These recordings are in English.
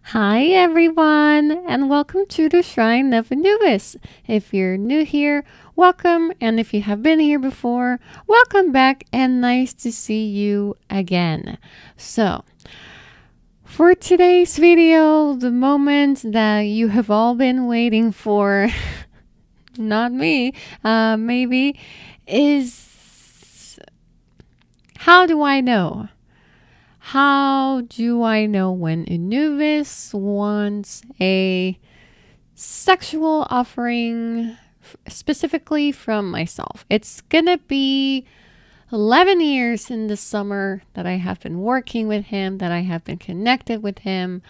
Hi everyone, and welcome to the Shrine of Anubis. If you're new here, welcome, and if you have been here before, welcome back, and nice to see you again. So, for today's video, the moment that you have all been waiting for, not me, maybe, is how do I know? How do I know when Anubis wants a sexual offering specifically from myself? It's gonna be 11 years in the summer that I have been working with him, that I have been connected with him.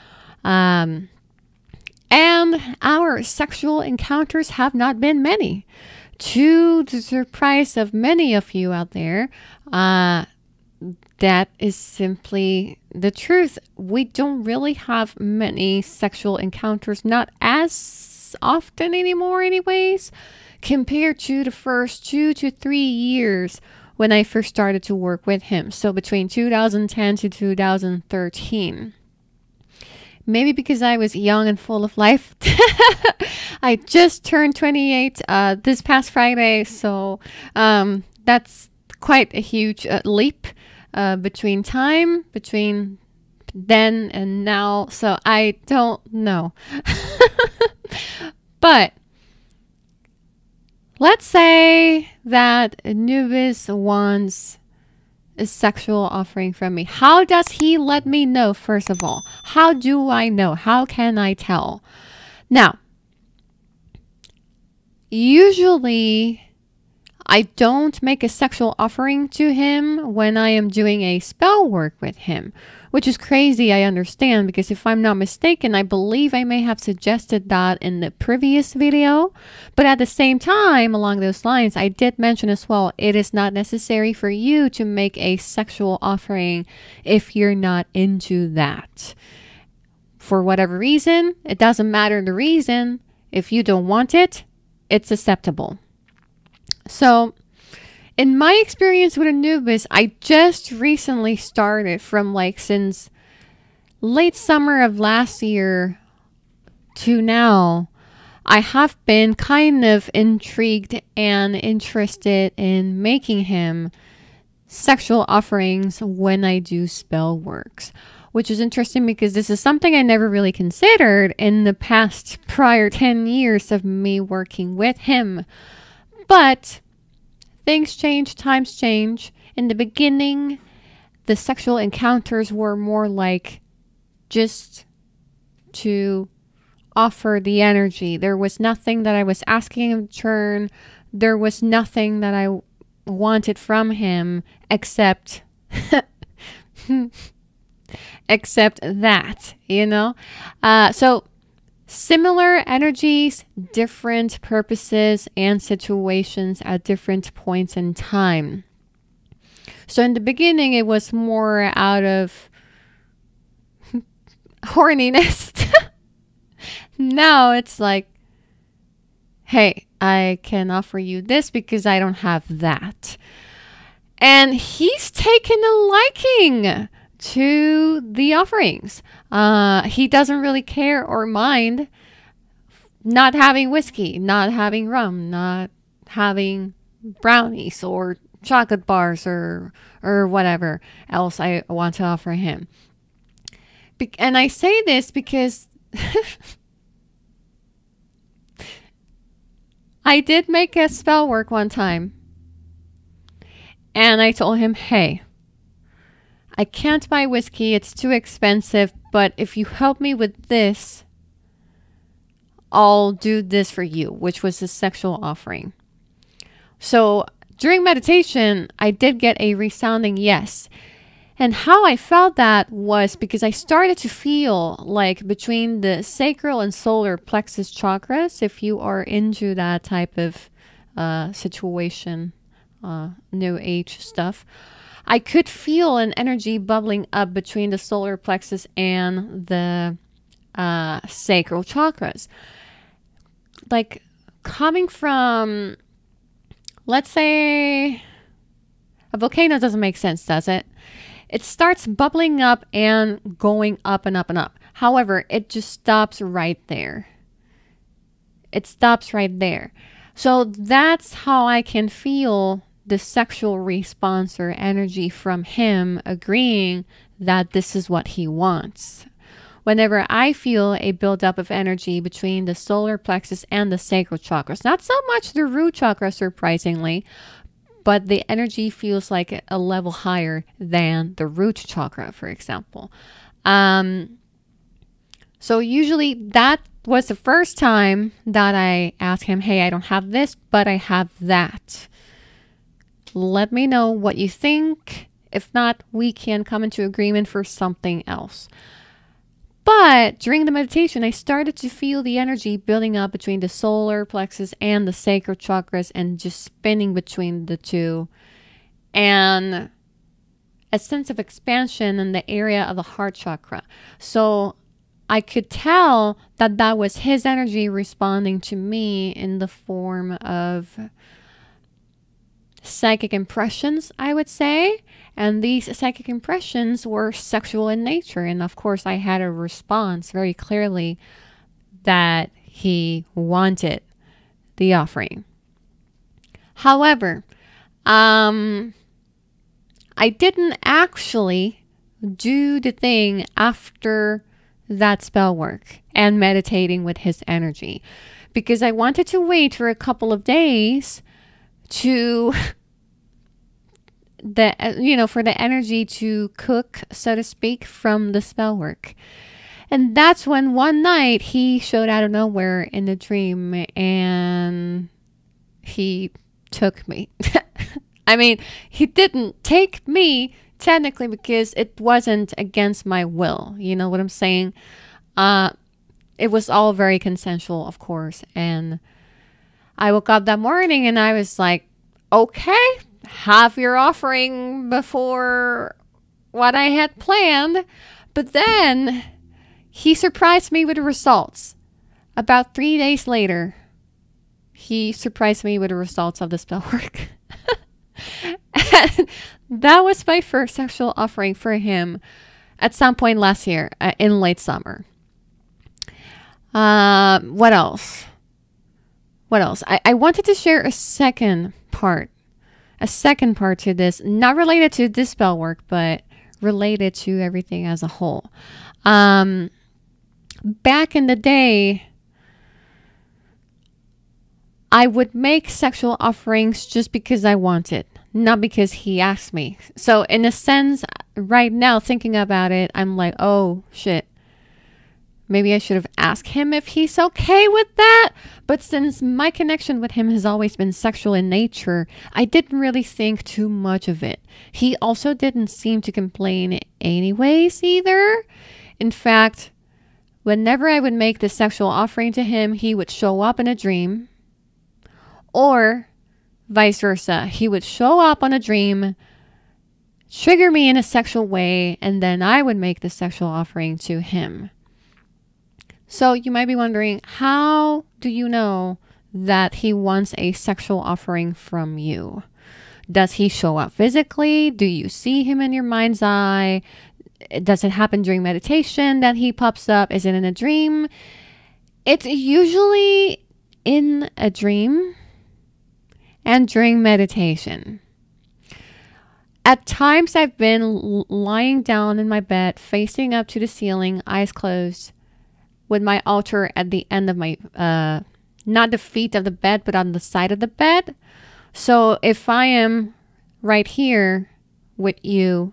And our sexual encounters have not been many. To the surprise of many of you out there, that is simply the truth. We don't really have many sexual encounters, not as often anymore anyways, compared to the first 2 to 3 years when I first started to work with him. So between 2010 to 2013. Maybe because I was young and full of life. I just turned 28 this past Friday, so that's quite a huge leap between then and now. So I don't know. But let's say that Anubis wants a sexual offering from me. How does he let me know, first of all? How do I know? How can I tell? Now, usually I don't make a sexual offering to him when I am doing a spell work with him, which is crazy, I understand, because if I'm not mistaken, I believe I may have suggested that in the previous video. But at the same time, along those lines, I did mention as well, it is not necessary for you to make a sexual offering if you're not into that. For whatever reason, it doesn't matter the reason. If you don't want it, it's acceptable. So, in my experience with Anubis, I just recently started from since late summer of last year to now. I have been kind of intrigued and interested in making him sexual offerings when I do spell works, which is interesting because this is something I never really considered in the past prior 10 years of me working with him. But things change, times change. In the beginning, the sexual encounters were more like just to offer the energy. There was nothing that I was asking in return. There was nothing that I wanted from him except except that, So similar energies, different purposes and situations at different points in time. So in the beginning, it was more out of horniness. Now it's like, hey, I can offer you this because I don't have that. And he's taken a liking to the offerings. He doesn't really care or mind not having whiskey, not having rum, not having brownies or chocolate bars or whatever else I want to offer him. And I say this because I did make a spell work one time. And I told him, hey, I can't buy whiskey, it's too expensive, but if you help me with this, I'll do this for you, which was a sexual offering. So during meditation, I did get a resounding yes. And how I felt that was because I started to feel like between the sacral and solar plexus chakras, if you are into that type of situation, New Age stuff, I could feel an energy bubbling up between the solar plexus and the sacral chakras. Like coming from, let's say, a volcano doesn't make sense, does it? It starts bubbling up and going up and up and up. However, it just stops right there. It stops right there. So that's how I can feel the sexual response or energy from him agreeing that this is what he wants. Whenever I feel a buildup of energy between the solar plexus and the sacral chakras, not so much the root chakra, surprisingly, but the energy feels like a level higher than the root chakra, for example. So usually that was the first time that I asked him, hey, I don't have this, but I have that. Let me know what you think. If not, we can come into agreement for something else. But during the meditation, I started to feel the energy building up between the solar plexus and the sacral chakras and just spinning between the two. And a sense of expansion in the area of the heart chakra. So I could tell that that was his energy responding to me in the form of psychic impressions, I would say. And these psychic impressions were sexual in nature. And of course, I had a response very clearly that he wanted the offering. However, I didn't actually do the thing after that spell work and meditating with his energy, because I wanted to wait for a couple of days to for the energy to cook, so to speak, from the spell work. And that's when one night he showed out of nowhere in a dream and he took me. I mean, he didn't take me technically because it wasn't against my will. You know what I'm saying? It was all very consensual, of course. And I woke up that morning and I was like, okay, have your offering before what I had planned. But then he surprised me with the results. About 3 days later, he surprised me with the results of the spell work. And that was my first sexual offering for him at some point last year, in late summer. What else? I wanted to share a second part to this, not related to this spell work, but related to everything as a whole. Back in the day, I would make sexual offerings just because I wanted, not because he asked me. So in a sense, right now, thinking about it, I'm like, oh, shit. Maybe I should have asked him if he's okay with that. But since my connection with him has always been sexual in nature, I didn't really think too much of it. He also didn't seem to complain anyways either. In fact, whenever I would make the sexual offering to him, he would show up in a dream. Or vice versa. He would show up on a dream, trigger me in a sexual way, and then I would make the sexual offering to him. So you might be wondering, how do you know that he wants a sexual offering from you? Does he show up physically? Do you see him in your mind's eye? Does it happen during meditation that he pops up? Is it in a dream? It's usually in a dream and during meditation. At times I've been lying down in my bed, facing up to the ceiling, eyes closed, with my altar at the end of my, not the feet of the bed, but on the side of the bed. So if I am right here with you,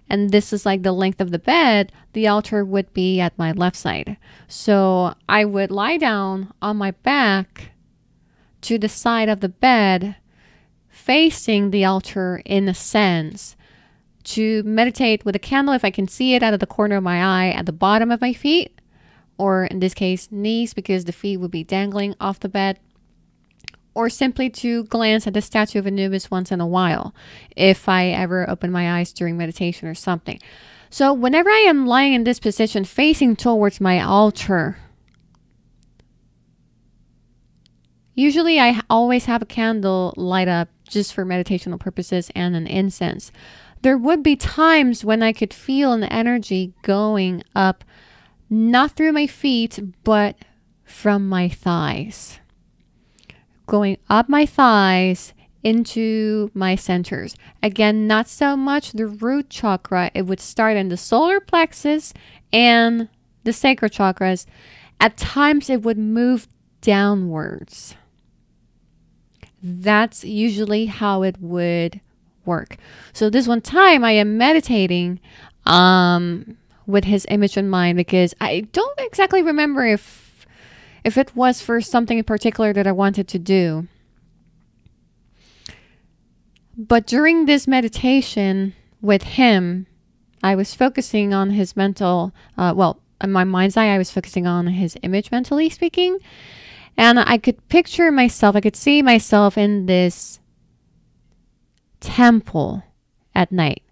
and this is like the length of the bed, the altar would be at my left side. So I would lie down on my back to the side of the bed, facing the altar in a sense, to meditate with a candle, if I can see it out of the corner of my eye, at the bottom of my feet, or in this case, knees, because the feet would be dangling off the bed, or simply to glance at the statue of Anubis once in a while, if I ever open my eyes during meditation or something. So whenever I am lying in this position, facing towards my altar, usually I always have a candle light up just for meditational purposes and an incense. There would be times when I could feel an energy going up, not through my feet, but from my thighs. Going up my thighs into my centers. Again, not so much the root chakra. It would start in the solar plexus and the sacral chakras. At times, it would move downwards. That's usually how it would work. So this one time I am meditating with his image in mind, because I don't exactly remember if it was for something in particular that I wanted to do. But during this meditation with him, I was focusing on his mental, in my mind's eye, I was focusing on his image, mentally speaking. And I could picture myself, I could see myself in this temple at night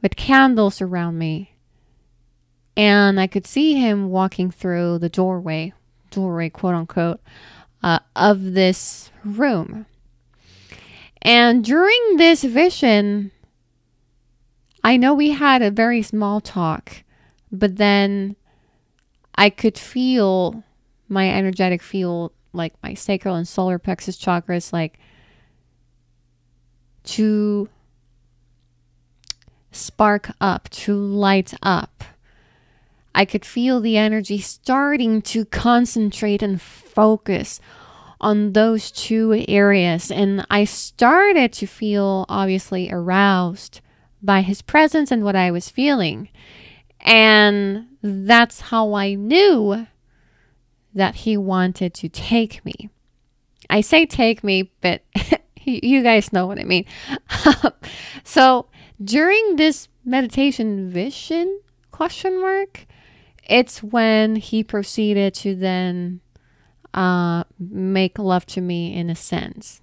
with candles around me. And I could see him walking through the doorway, quote unquote, of this room. And during this vision, I know we had a very small talk, but then I could feel my energetic field, like my sacral and solar plexus chakras, like to spark up, to light up. I could feel the energy starting to concentrate and focus on those two areas. And I started to feel obviously aroused by his presence and what I was feeling. And that's how I knew that he wanted to take me. I say take me, but you guys know what I mean. So during this meditation vision, question mark, it's when he proceeded to then make love to me in a sense.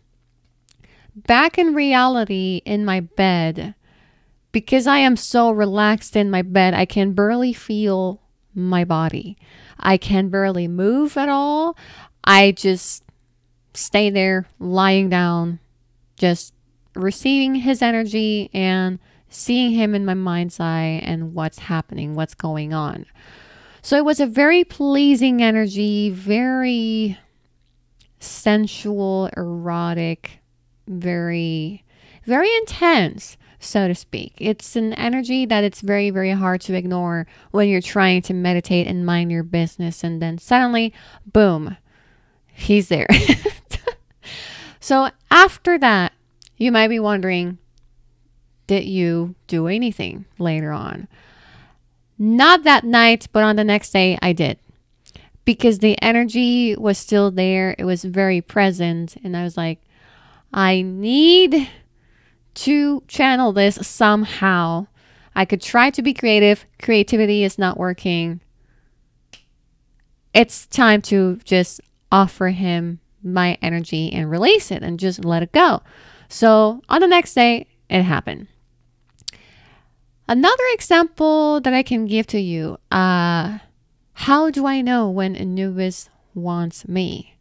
Back in reality, in my bed, because I am so relaxed in my bed, I can barely feel my body. I can barely move at all. I just stay there lying down, just receiving his energy and seeing him in my mind's eye and what's happening, what's going on. So it was a very pleasing energy, very sensual, erotic, very, very intense, so to speak. It's an energy that it's very, very hard to ignore when you're trying to meditate and mind your business. And then suddenly, boom, he's there. So after that, you might be wondering, did you do anything later on? Not that night, but on the next day, I did. Because the energy was still there. It was very present. And I was like, I need to channel this somehow. I could try to be creative. Creativity is not working. It's time to just offer him my energy and release it and just let it go. So on the next day, it happened. Another example that I can give to you, how do I know when Anubis wants me?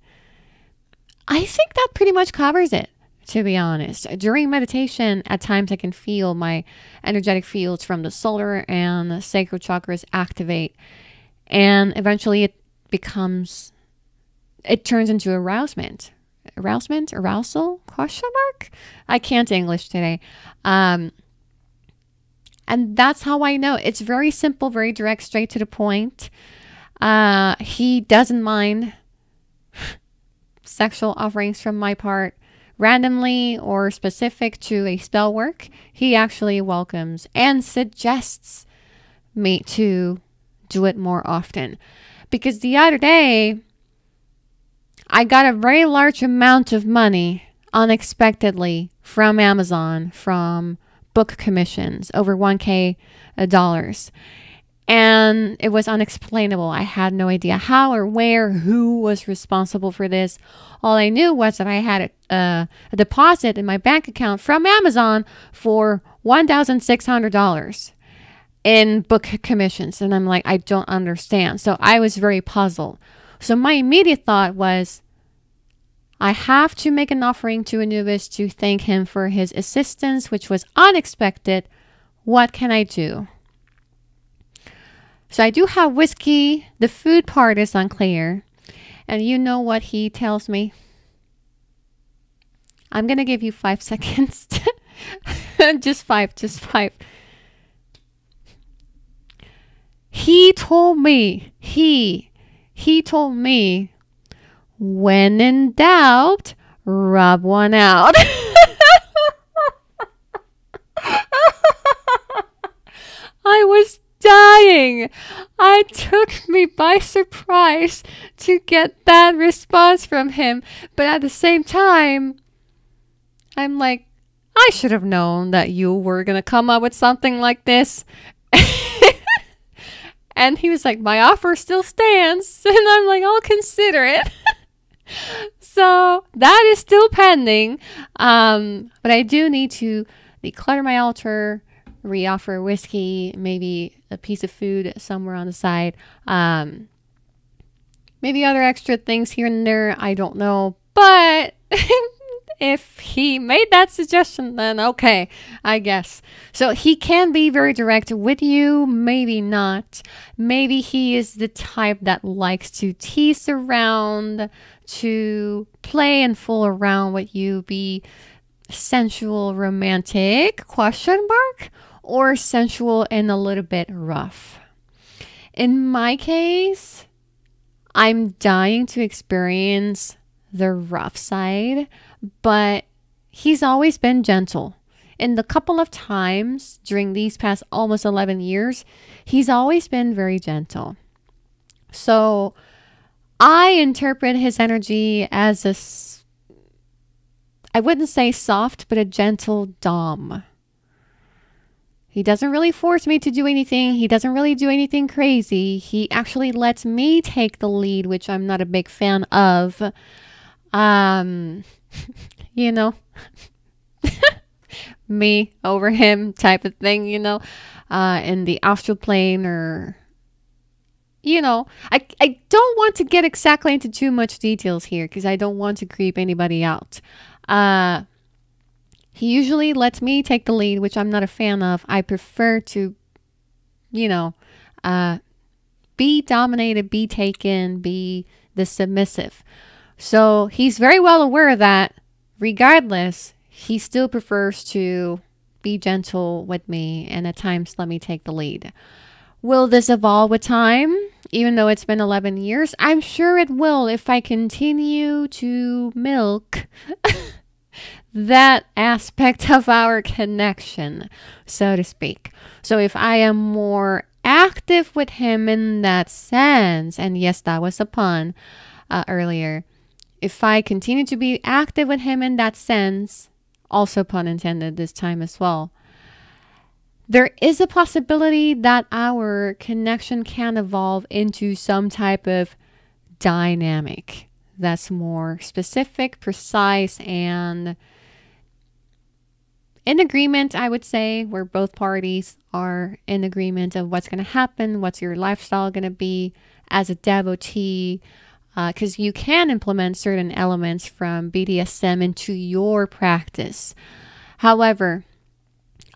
I think that pretty much covers it, to be honest. During meditation, at times I can feel my energetic fields from the solar and the sacral chakras activate. And eventually it turns into arousement. Arousal? Question mark? I can't English today. And that's how I know. It's very simple, very direct, straight to the point. He doesn't mind sexual offerings from my part, randomly or specific to a spell work. He actually welcomes and suggests me to do it more often. Because the other day, I got a very large amount of money unexpectedly from Amazon, from book commissions, over $1,000. And it was unexplainable. I had no idea how or where, who was responsible for this. All I knew was that I had a deposit in my bank account from Amazon for $1,600 in book commissions. And I'm like, I don't understand. So I was very puzzled. So my immediate thought was, I have to make an offering to Anubis to thank him for his assistance, which was unexpected. What can I do? So I do have whiskey. The food part is unclear. And you know what he tells me? I'm going to give you 5 seconds. Just five. He told me, he told me, when in doubt, rub one out. I was dying. It took me by surprise to get that response from him. But at the same time, I'm like, I should have known that you were going to come up with something like this. And he was like, my offer still stands. And I'm like, I'll consider it. So that is still pending. But I do need to declutter my altar, reoffer whiskey, maybe a piece of food somewhere on the side. Maybe other extra things here and there. I don't know. But if he made that suggestion, then okay, I guess. So he can be very direct with you, maybe not. Maybe he is the type that likes to tease around, to play and fool around with you, be sensual, romantic, question mark, or sensual and a little bit rough. In my case, I'm dying to experience the rough side, but he's always been gentle. In the couple of times during these past almost 11 years, he's always been very gentle. So I interpret his energy as I wouldn't say soft, but a gentle dom. He doesn't really force me to do anything. He doesn't really do anything crazy. He actually lets me take the lead, which I'm not a big fan of. You know, me over him type of thing, you know, in the astral plane, or, you know, I don't want to get exactly into too much details here because I don't want to creep anybody out. He usually lets me take the lead, which I'm not a fan of. I prefer to, you know, be dominated, be taken, be the submissive. So he's very well aware of that. Regardless, he still prefers to be gentle with me and at times let me take the lead. Will this evolve with time? Even though it's been 11 years, I'm sure it will if I continue to milk that aspect of our connection, so to speak. So if I am more active with him in that sense, and yes, that was a pun earlier. If I continue to be active with him in that sense, also pun intended this time as well, there is a possibility that our connection can evolve into some type of dynamic that's more specific, precise, and in agreement, I would say, where both parties are in agreement of what's going to happen, what's your lifestyle going to be as a devotee, because you can implement certain elements from BDSM into your practice. However,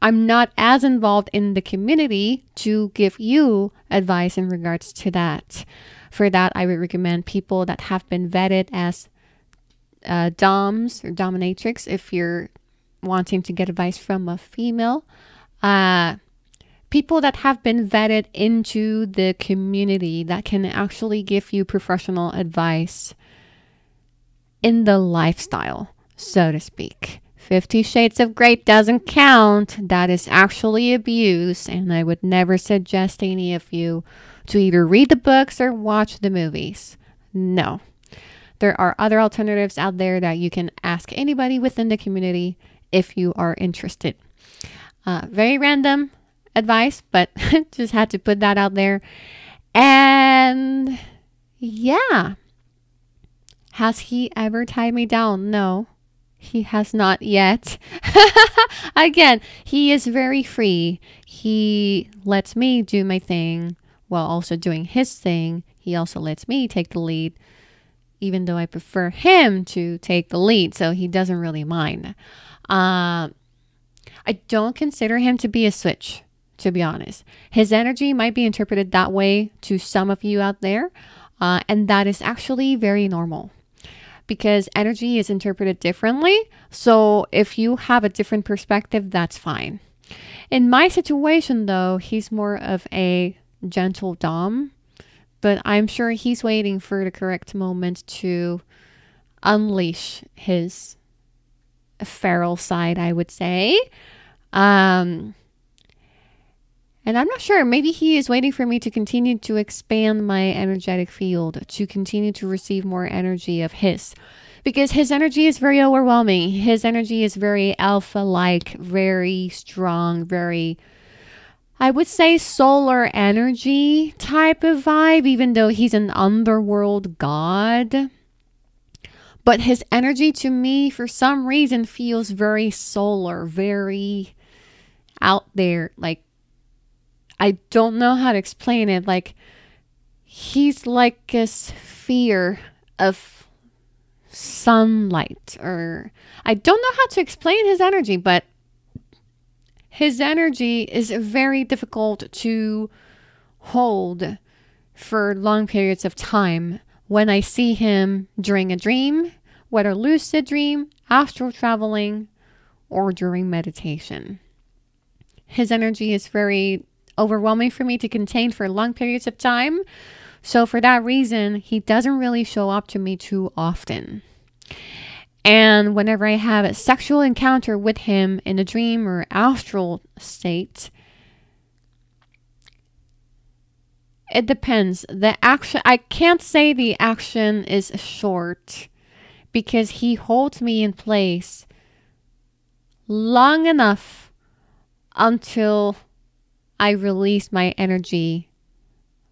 I'm not as involved in the community to give you advice in regards to that. For that, I would recommend people that have been vetted as DOMs or dominatrix if you're wanting to get advice from a female. People that have been vetted into the community that can actually give you professional advice in the lifestyle, so to speak. 50 Shades of Grey doesn't count. That is actually abuse, and I would never suggest any of you to either read the books or watch the movies. No. There are other alternatives out there that you can ask anybody within the community if you are interested. Very random advice, but just had to put that out there. And yeah, has he ever tied me down? No, he has not yet. Again, he is very free. He lets me do my thing while also doing his thing. He also lets me take the lead, even though I prefer him to take the lead, so he doesn't really mind. I don't consider him to be a switch. to be honest. His energy might be interpreted that way to some of you out there, and that is actually very normal because energy is interpreted differently. So if you have a different perspective, that's fine. In my situation, though, he's more of a gentle dom, but I'm sure he's waiting for the correct moment to unleash his feral side, I would say. And I'm not sure, maybe he is waiting for me to continue to expand my energetic field, to continue to receive more energy of his. Because his energy is very overwhelming. His energy is very alpha-like, very strong, very, I would say, solar energy type of vibe, even though he's an underworld god. But his energy to me, for some reason, feels very solar, very out there. Like, I don't know how to explain it. Like, he's like a sphere of sunlight, or I don't know how to explain his energy, but his energy is very difficult to hold for long periods of time. When I see him during a dream, whether lucid dream, astral traveling, or during meditation. His energy is very overwhelming for me to contain for long periods of time. So for that reason, he doesn't really show up to me too often. And whenever I have a sexual encounter with him in a dream or astral state, it depends. The action, I can't say the action is short because he holds me in place long enough until I release my energy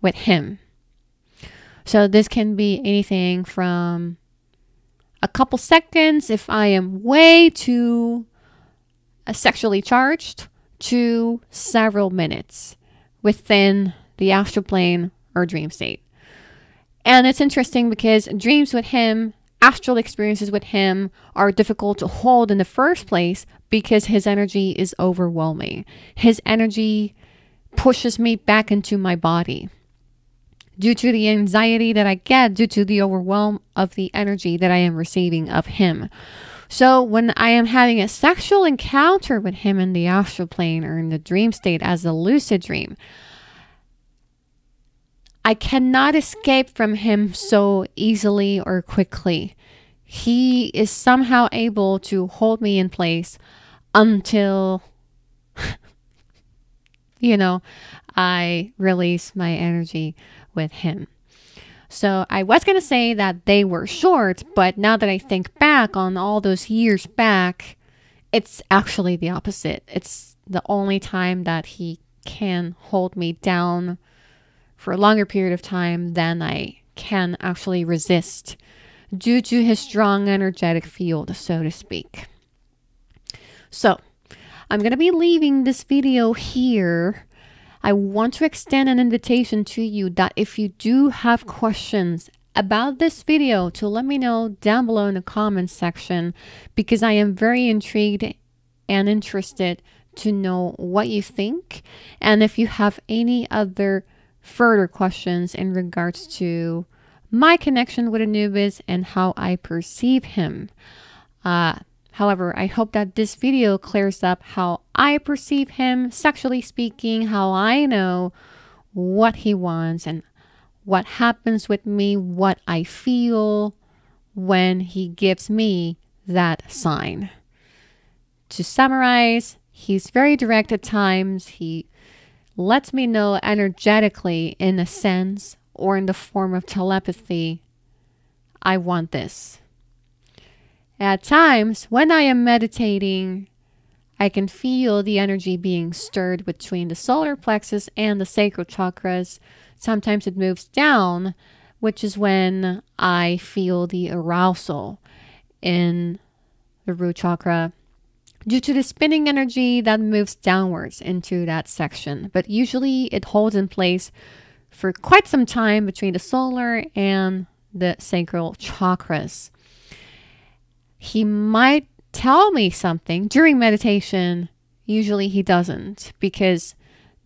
with him. So this can be anything from a couple seconds if I am way too sexually charged to several minutes within the astral plane or dream state. And it's interesting because dreams with him, astral experiences with him are difficult to hold in the first place because his energy is overwhelming. His energy pushes me back into my body due to the anxiety that I get due to the overwhelm of the energy that I am receiving of him. So when I am having a sexual encounter with him in the astral plane or in the dream state as a lucid dream, I cannot escape from him so easily or quickly. He is somehow able to hold me in place until I release my energy with him. So I was going to say that they were short, but now that I think back on all those years back, it's actually the opposite. It's the only time that he can hold me down for a longer period of time than I can actually resist due to his strong energetic field, so to speak. So I'm going to be leaving this video here. I want to extend an invitation to you that if you do have questions about this video, to let me know down below in the comments section, because I am very intrigued and interested to know what you think. And if you have any other further questions in regards to my connection with Anubis and how I perceive him. However, I hope that this video clears up how I perceive him, sexually speaking, how I know what he wants and what happens with me, what I feel when he gives me that sign. To summarize, he's very direct at times. He lets me know energetically, in a sense, or in the form of telepathy, I want this. At times, when I am meditating, I can feel the energy being stirred between the solar plexus and the sacral chakras. Sometimes it moves down, which is when I feel the arousal in the root chakra due to the spinning energy that moves downwards into that section. But usually it holds in place for quite some time between the solar and the sacral chakras. He might tell me something during meditation. Usually he doesn't, because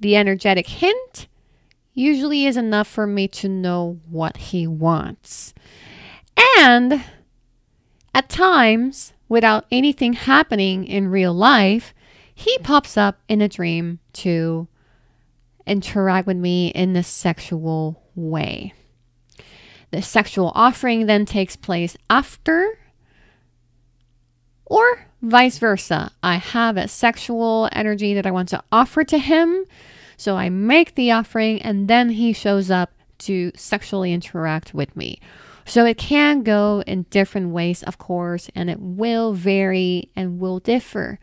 The energetic hint usually is enough for me to know what he wants. And at times, without anything happening in real life, he pops up in a dream to interact with me in a sexual way. The sexual offering then takes place after, or vice versa. I have a sexual energy that I want to offer to him, so I make the offering and then he shows up to sexually interact with me. So it can go in different ways, of course, and it will vary and will differ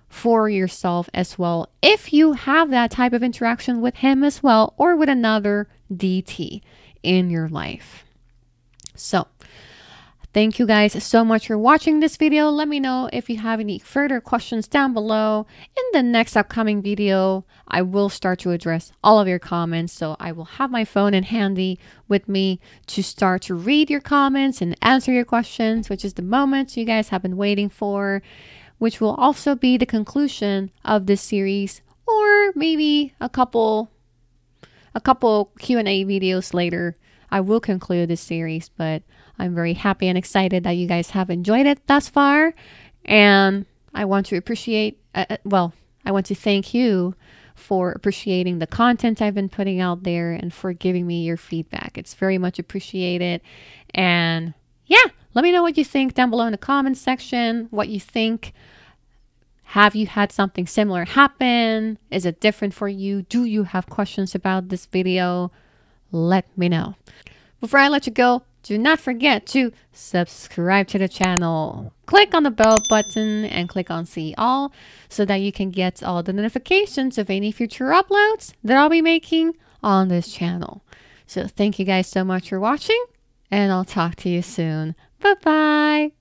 for yourself as well if you have that type of interaction with him as well, or with another deity in your life. So thank you guys so much for watching this video. Let me know if you have any further questions down below. In the next upcoming video, I will start to address all of your comments. So I will have my phone in handy with me to start to read your comments and answer your questions, which is the moment you guys have been waiting for, which will also be the conclusion of this series, or maybe a couple Q&A videos later. I will conclude this series, but I'm very happy and excited that you guys have enjoyed it thus far. And I want to appreciate, I want to thank you for appreciating the content I've been putting out there and for giving me your feedback. It's very much appreciated. And yeah, let me know what you think down below in the comments section, what you think. Have you had something similar happen? Is it different for you? Do you have questions about this video? Let me know. Before I let you go, do not forget to subscribe to the channel. Click on the bell button and click on see all so that you can get all the notifications of any future uploads that I'll be making on this channel. So thank you guys so much for watching, and I'll talk to you soon. Bye-bye.